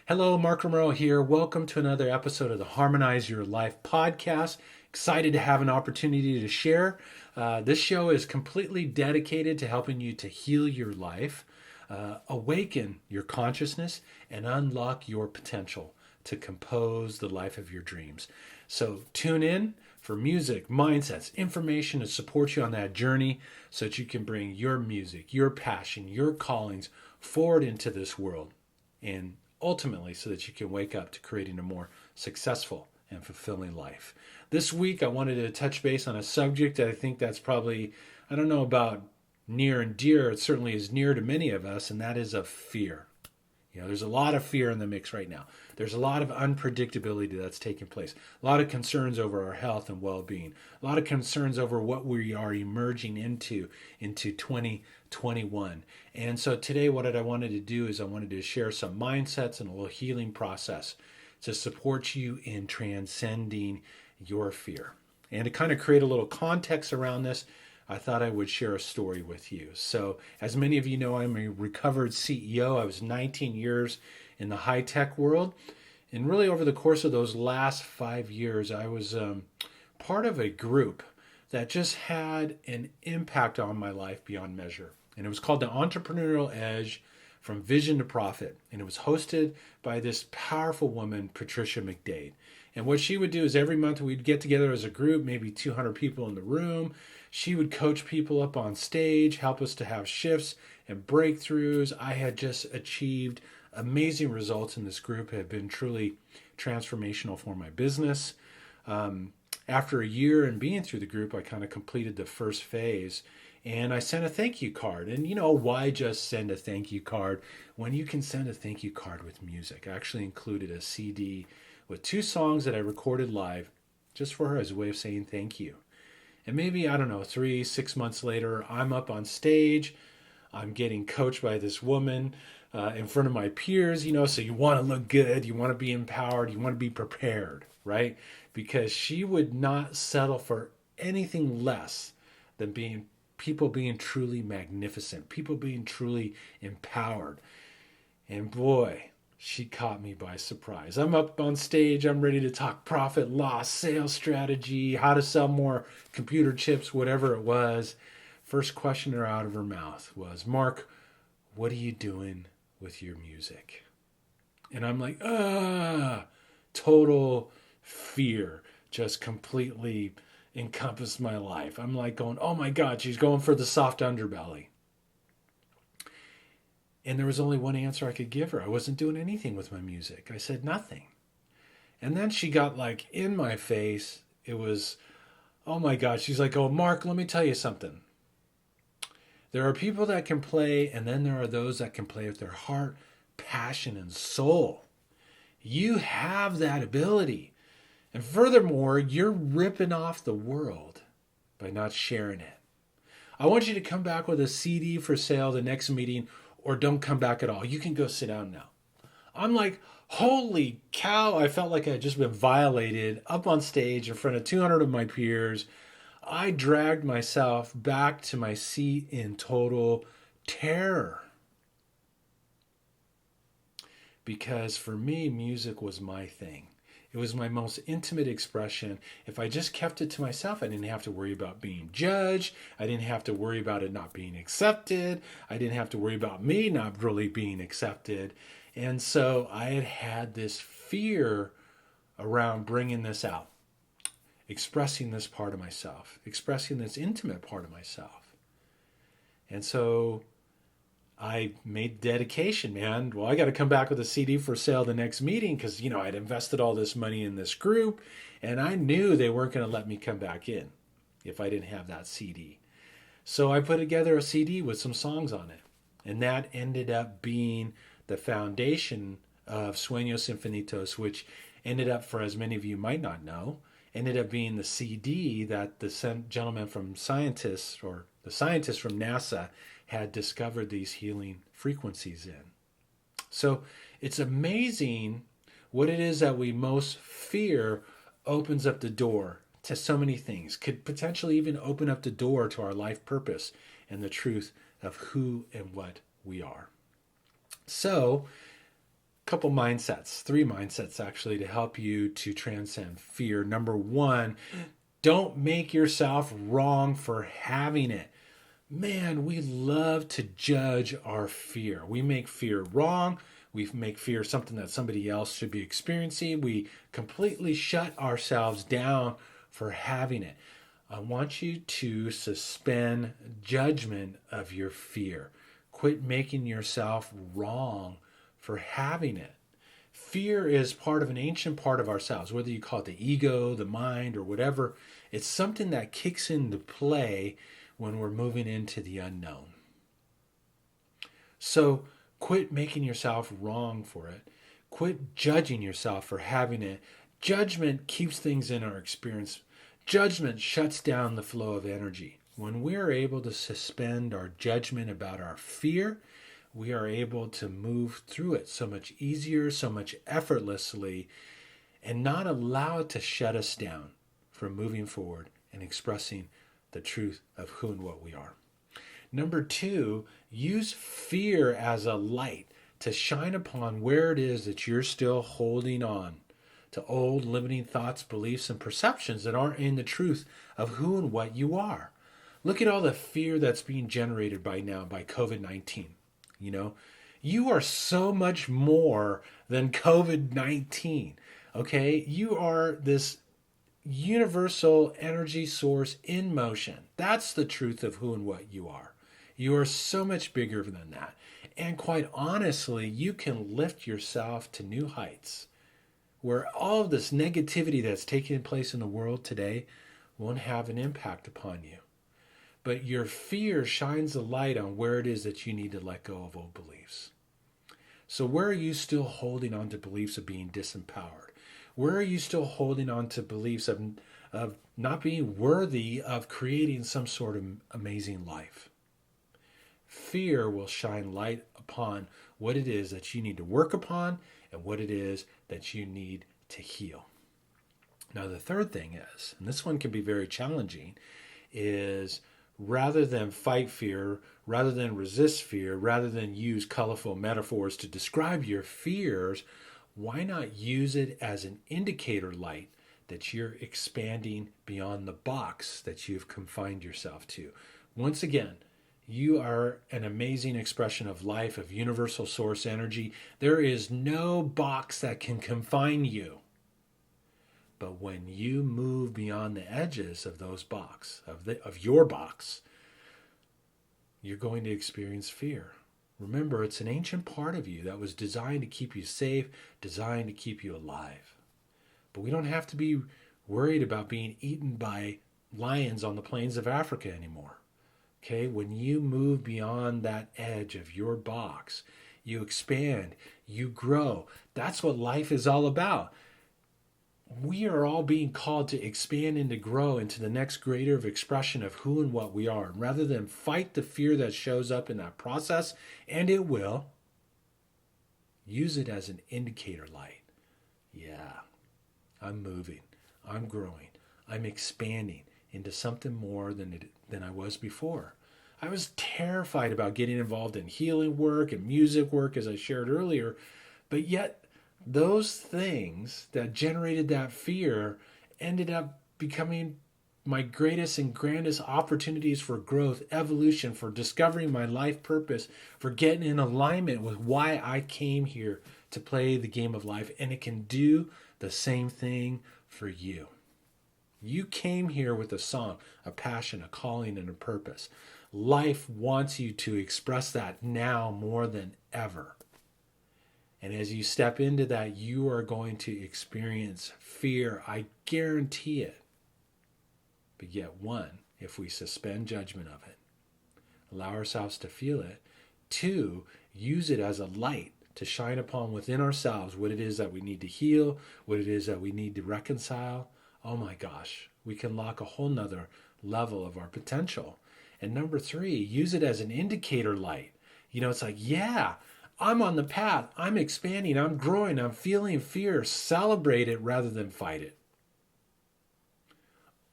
Hello, Mark Romero here. Welcome to another episode of the Harmonize Your Life podcast. Excited to have an opportunity to share. This show is completely dedicated to helping you to heal your life, awaken your consciousness, and unlock your potential to compose the life of your dreams. So tune in for music, mindsets, information to support you on that journey so that you can bring your music, your passion, your callings forward into this world. And ultimately so that you can wake up to creating a more successful and fulfilling life. This week, I wanted to touch base on a subject that I think that's probably, I don't know about near and dear, it certainly is near to many of us, and that is of fear. There's a lot of fear in the mix right now. There's a lot of unpredictability that's taking place. A lot of concerns over our health and well-being. A lot of concerns over what we are emerging into 2021. And so today what I wanted to do is I wanted to share some mindsets and a little healing process to support you in transcending your fear. And to kind of create a little context around this, I thought I would share a story with you. So, as many of you know, I'm a recovered CEO. I was 19 years in the high-tech world. And really over the course of those last 5 years, I was part of a group that just had an impact on my life beyond measure. And it was called the Entrepreneurial Edge from Vision to Profit. And it was hosted by this powerful woman, Patricia McDade. And what she would do is every month we'd get together as a group, maybe 200 people in the room. She would coach people up on stage, help us to have shifts and breakthroughs. I had just achieved amazing results in this group. It had been truly transformational for my business. After a year and being through the group, I kind of completed the first phase and I sent a thank you card. And why just send a thank you card when you can send a thank you card with music? I actually included a CD with 2 songs that I recorded live just for her as a way of saying thank you. And maybe, 3-6 months later, I'm up on stage. I'm getting coached by this woman in front of my peers, so you want to look good. You want to be empowered. You want to be prepared, right? Because she would not settle for anything less than people being truly magnificent, people being truly empowered. And boy, she caught me by surprise. I'm up on stage. I'm ready to talk profit, loss, sales strategy, how to sell more computer chips, whatever it was. First question out of her mouth was, "Mark, what are you doing with your music?" And I'm like, total fear just completely encompassed my life. I'm like going, oh my God, she's going for the soft underbelly. And there was only one answer I could give her. I wasn't doing anything with my music. I said nothing. And then she got like in my face. It was, oh my God. She's like, oh, Mark, let me tell you something. There are people that can play, and then there are those that can play with their heart, passion, and soul. You have that ability. And furthermore, you're ripping off the world by not sharing it. I want you to come back with a CD for sale the next meeting, or don't come back at all. You can go sit down now. I'm like, holy cow. I felt like I had just been violated up on stage in front of 200 of my peers. I dragged myself back to my seat in total terror. Because for me, music was my thing. It was my most intimate expression. If I just kept it to myself, I didn't have to worry about being judged. I didn't have to worry about it not being accepted. I didn't have to worry about me not really being accepted. And so I had this fear around bringing this out, expressing this part of myself, expressing this intimate part of myself. And so I made dedication, man. Well, I got to come back with a CD for sale the next meeting because, I'd invested all this money in this group and I knew they weren't going to let me come back in if I didn't have that CD. So I put together a CD with some songs on it. And that ended up being the foundation of Sueños Infinitos, which ended up, for as many of you might not know, ended up being the CD that the gentleman from scientists, or the scientists from NASA, had discovered these healing frequencies in. So it's amazing what it is that we most fear opens up the door to so many things, could potentially even open up the door to our life purpose and the truth of who and what we are. So couple mindsets, three mindsets actually, to help you to transcend fear. Number one, don't make yourself wrong for having it. Man, we love to judge our fear. We make fear wrong. We make fear something that somebody else should be experiencing. We completely shut ourselves down for having it. I want you to suspend judgment of your fear. Quit making yourself wrong for having it. Fear is part of an ancient part of ourselves, whether you call it the ego, the mind, or whatever. It's something that kicks into play when we're moving into the unknown. So quit making yourself wrong for it. Quit judging yourself for having it. Judgment keeps things in our experience. Judgment shuts down the flow of energy. When we are able to suspend our judgment about our fear, we are able to move through it so much easier, so much effortlessly, and not allow it to shut us down from moving forward and expressing the truth of who and what we are. Number two, use fear as a light to shine upon where it is that you're still holding on to old limiting thoughts, beliefs, and perceptions that aren't in the truth of who and what you are. Look at all the fear that's being generated by now by COVID-19. You know, you are so much more than COVID-19. Okay, you are this universal energy source in motion. That's the truth of who and what you are. You are so much bigger than that. And quite honestly, you can lift yourself to new heights where all of this negativity that's taking place in the world today won't have an impact upon you. But your fear shines a light on where it is that you need to let go of old beliefs. So where are you still holding on to beliefs of being disempowered? Where are you still holding on to beliefs of not being worthy of creating some sort of amazing life? Fear will shine light upon what it is that you need to work upon and what it is that you need to heal. Now, the third thing is, and this one can be very challenging, is rather than fight fear, rather than resist fear, rather than use colorful metaphors to describe your fears, why not use it as an indicator light that you're expanding beyond the box that you've confined yourself to? Once again, you are an amazing expression of life, of universal source energy. There is no box that can confine you. But when you move beyond the edges of those box, of your box, you're going to experience fear. Remember, it's an ancient part of you that was designed to keep you safe, designed to keep you alive. But we don't have to be worried about being eaten by lions on the plains of Africa anymore. Okay, when you move beyond that edge of your box, you expand, you grow. That's what life is all about. We are all being called to expand and to grow into the next greater of expression of who and what we are. And rather than fight the fear that shows up in that process, and it will, use it as an indicator light. Yeah, I'm moving, I'm growing, I'm expanding into something more than I was before. I was terrified about getting involved in healing work and music work, as I shared earlier, but yet those things that generated that fear ended up becoming my greatest and grandest opportunities for growth, evolution, for discovering my life purpose, for getting in alignment with why I came here to play the game of life. And it can do the same thing for you. You came here with a song, a passion, a calling, and a purpose. Life wants you to express that now more than ever. And as you step into that, you are going to experience fear. I guarantee it. But yet, one, if we suspend judgment of it, allow ourselves to feel it. Two, use it as a light to shine upon within ourselves what it is that we need to heal, what it is that we need to reconcile. Oh my gosh, we can lock a whole nother level of our potential. And number three, use it as an indicator light. You know, it's like, yeah, I'm on the path. I'm expanding. I'm growing. I'm feeling fear. Celebrate it rather than fight it.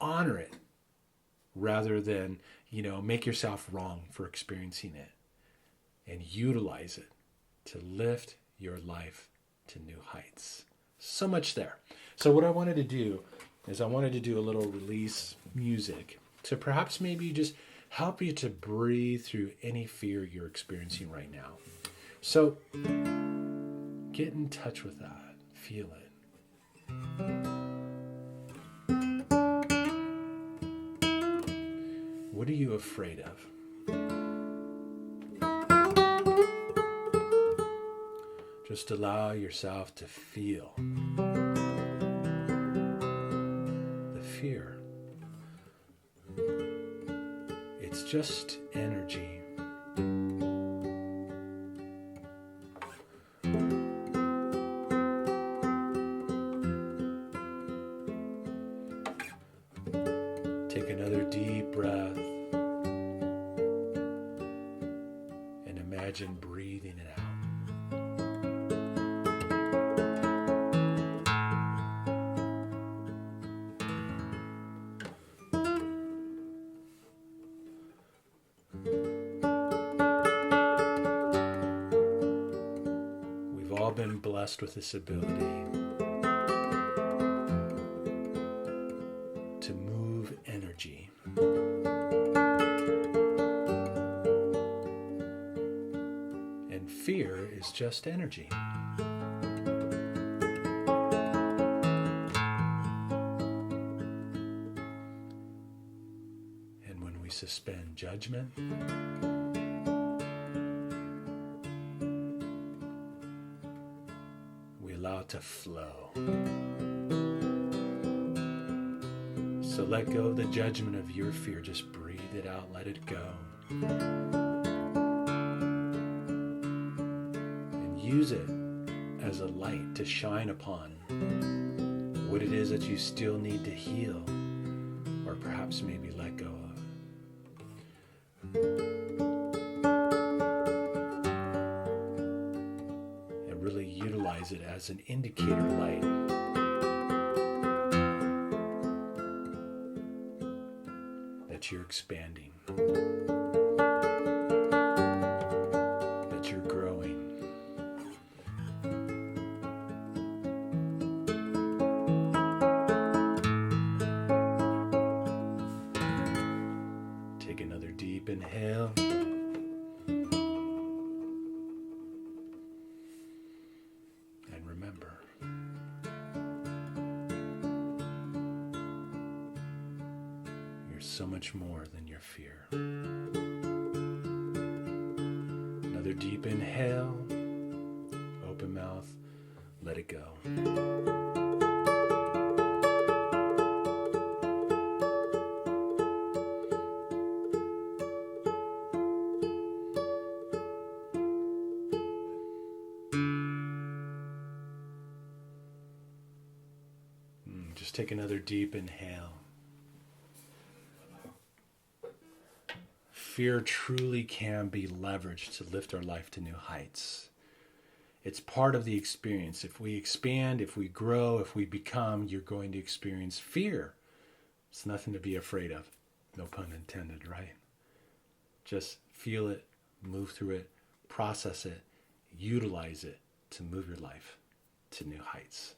Honor it rather than, make yourself wrong for experiencing it. And utilize it to lift your life to new heights. So much there. So what I wanted to do is I wanted to do a little release music to perhaps maybe just help you to breathe through any fear you're experiencing right now. So get in touch with that. Feel it. What are you afraid of? Just allow yourself to feel the fear. It's just energy. Take another deep breath and imagine breathing it out. We've all been blessed with this ability to move energy. And fear is just energy. And when we suspend judgment, we allow it to flow. So let go of the judgment of your fear. Just breathe it out. Let it go. And use it as a light to shine upon what it is that you still need to heal or perhaps maybe let go of. And really utilize it as an indicator light that you're expanding, that you're growing. Take another deep inhale. And remember, so much more than your fear. Another deep inhale, open mouth, let it go. Just take another deep inhale. Fear truly can be leveraged to lift our life to new heights. It's part of the experience. If we expand, if we grow, if we become, you're going to experience fear. It's nothing to be afraid of. No pun intended, right? Just feel it, move through it, process it, utilize it to move your life to new heights.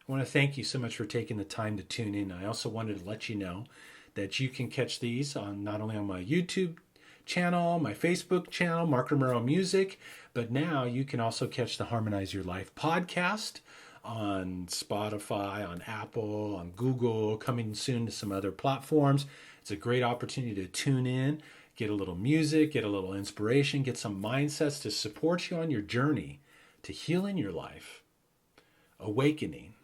I want to thank you so much for taking the time to tune in. I also wanted to let you know that you can catch these on not only on my YouTube channel, my Facebook channel, Mark Romero Music, but now you can also catch the Harmonize Your Life podcast on Spotify, on Apple, on Google, coming soon to some other platforms. It's a great opportunity to tune in, get a little music, get a little inspiration, get some mindsets to support you on your journey to healing your life, awakening,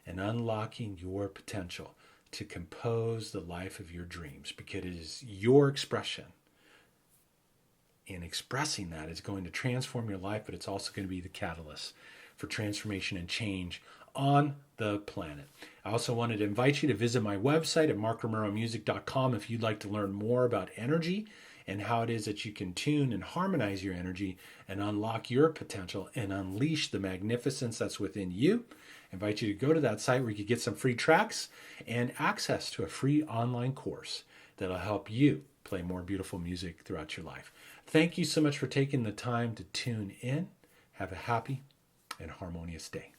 and unlocking your potential to compose the life of your dreams, because it is your expression. And expressing that is going to transform your life, but it's also going to be the catalyst for transformation and change on the planet. I also wanted to invite you to visit my website at markromeromusic.com if you'd like to learn more about energy and how it is that you can tune and harmonize your energy and unlock your potential and unleash the magnificence that's within you. I invite you to go to that site where you can get some free tracks and access to a free online course that'll help you play more beautiful music throughout your life. Thank you so much for taking the time to tune in. Have a happy and harmonious day.